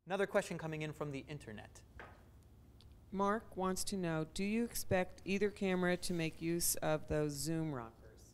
Another question coming in from the internet. Mark wants to know, do you expect either camera to make use of those zoom rockers?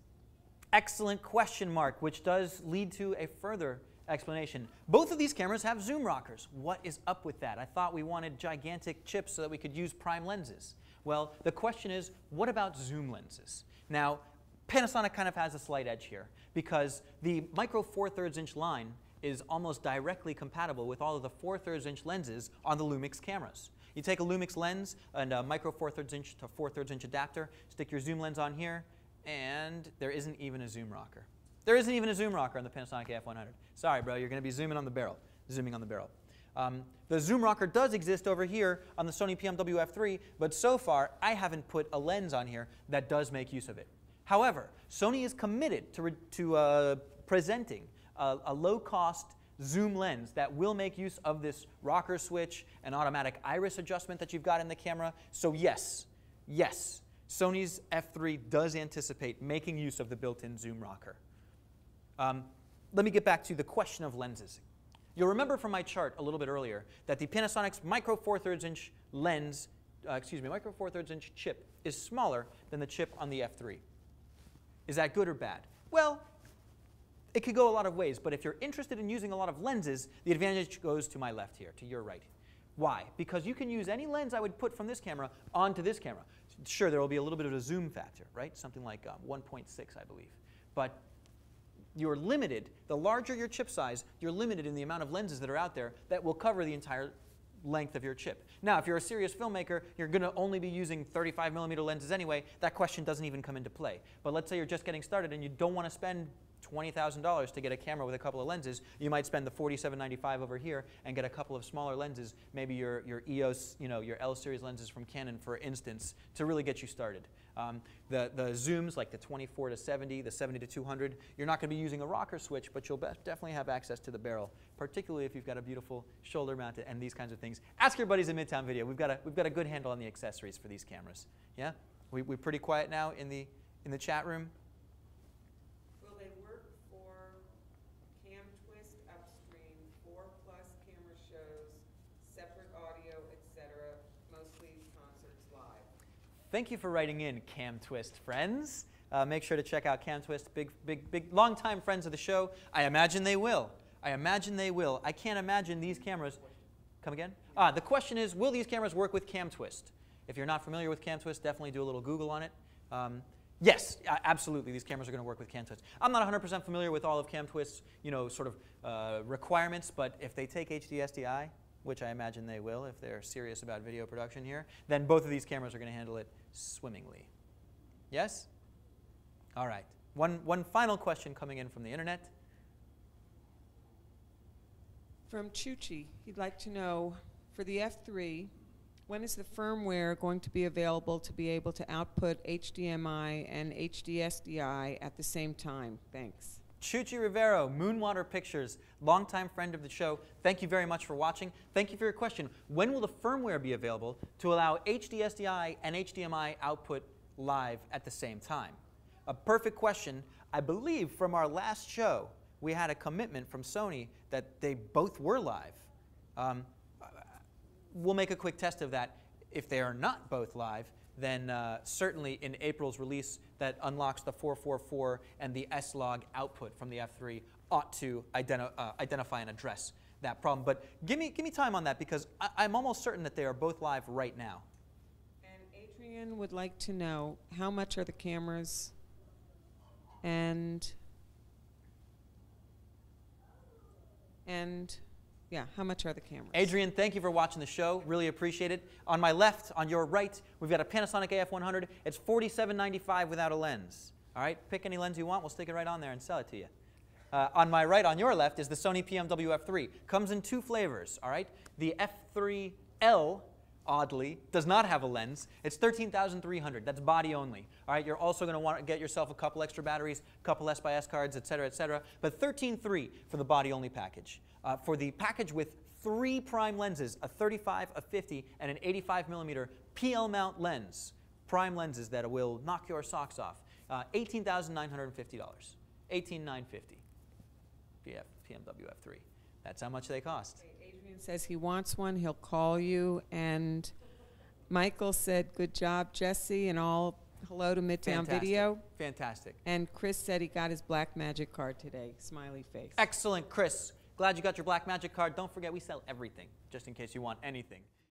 Excellent question, Mark, which does lead to a further explanation. Both of these cameras have zoom rockers. What is up with that? I thought we wanted gigantic chips so that we could use prime lenses. Well, the question is, what about zoom lenses? Now, Panasonic kind of has a slight edge here because the micro 4/3 inch line is almost directly compatible with all of the 4/3 inch lenses on the Lumix cameras. You take a Lumix lens and a micro 4/3 inch to 4/3 inch adapter, stick your zoom lens on here, and there isn't even a zoom rocker. There isn't even a zoom rocker on the Panasonic AF100. Sorry, bro, you're going to be zooming on the barrel. The zoom rocker does exist over here on the Sony PMWF3, but so far I haven't put a lens on here that does make use of it. However, Sony is committed to presenting a low-cost zoom lens that will make use of this rocker switch and automatic iris adjustment that you've got in the camera. So yes, Sony's F3 does anticipate making use of the built-in zoom rocker. Let me get back to the question of lenses. You'll remember from my chart a little bit earlier that the Panasonic's micro 4/3 inch lens, micro 4/3 inch chip is smaller than the chip on the F3. Is that good or bad? Well, it could go a lot of ways, but if you're interested in using a lot of lenses, the advantage goes to my left here, to your right. Why? Because you can use any lens I would put from this camera onto this camera. Sure, there will be a little bit of a zoom factor, right? Something like 1.6, I believe. But you're limited. The larger your chip size, you're limited in the amount of lenses that are out there that will cover the entire length of your chip. Now, if you're a serious filmmaker, you're going to only be using 35mm lenses anyway. That question doesn't even come into play. But let's say you're just getting started and you don't want to spend $20,000 to get a camera with a couple of lenses. You might spend the $47.95 over here and get a couple of smaller lenses, maybe your EOS, your L series lenses from Canon, for instance, to really get you started. The zooms, like the 24 to 70, the 70 to 200, you're not going to be using a rocker switch, but you'll definitely have access to the barrel, particularly if you've got a beautiful shoulder mounted and these kinds of things. Ask your buddies in Midtown Video. We've got a good handle on the accessories for these cameras. Yeah, we're pretty quiet now in the chat room. Will they work for cam twist upstream, 4+ camera shows, separate audio, etc., mostly concerts live? Thank you for writing in, Cam Twist friends. Make sure to check out Cam Twist, big, long-time friends of the show. I imagine they will. I can't imagine these cameras. Come again? The question is, will these cameras work with Cam Twist? If you're not familiar with Cam Twist, definitely do a little Google on it. Yes, absolutely, these cameras are going to work with Cam Twist. I'm not 100% familiar with all of Cam Twist's, requirements, but if they take HD SDI, which I imagine they will if they're serious about video production here, then both of these cameras are going to handle it swimmingly. Yes? All right. One final question coming in from the internet. From Chuchi, he'd like to know, for the F3, when is the firmware going to be available to be able to output HDMI and HD SDI at the same time? Thanks. Chuchi Rivero, Moonwater Pictures, longtime friend of the show. Thank you very much for watching. Thank you for your question. When will the firmware be available to allow HD SDI and HDMI output live at the same time? A perfect question. I believe from our last show, we had a commitment from Sony that they both were live. We'll make a quick test of that. If they are not both live, then certainly in April's release that unlocks the 444 and the S-Log output from the F3 ought to identify and address that problem. But give me time on that, because I'm almost certain that they are both live right now. And Adrian would like to know, how much are the cameras, and yeah, how much are the cameras? Adrian, thank you for watching the show. Really appreciate it. On my left, on your right, we've got a Panasonic AF100. It's $47.95 without a lens. All right, pick any lens you want. We'll stick it right on there and sell it to you. On my right, on your left, is the Sony PMWF3. Comes in two flavors. All right, the F3L, oddly, does not have a lens. It's $13,300. That's body only. All right, you're also going to want to get yourself a couple extra batteries, a couple S/S cards, etc., etc. But $13,300 for the body only package. For the package with 3 prime lenses, a 35, a 50, and an 85mm PL mount lens, prime lenses that will knock your socks off, $18,950. $18,950. PMWF3. That's how much they cost. Okay, Adrian Adrian says he wants one. He'll call you. And Michael said, good job, Jesse, and all hello to Midtown Fantastic. Video. Fantastic. And Chris said he got his Black Magic card today. Smiley face. Excellent, Chris. Glad you got your Black Magic card. Don't forget, we sell everything, just in case you want anything.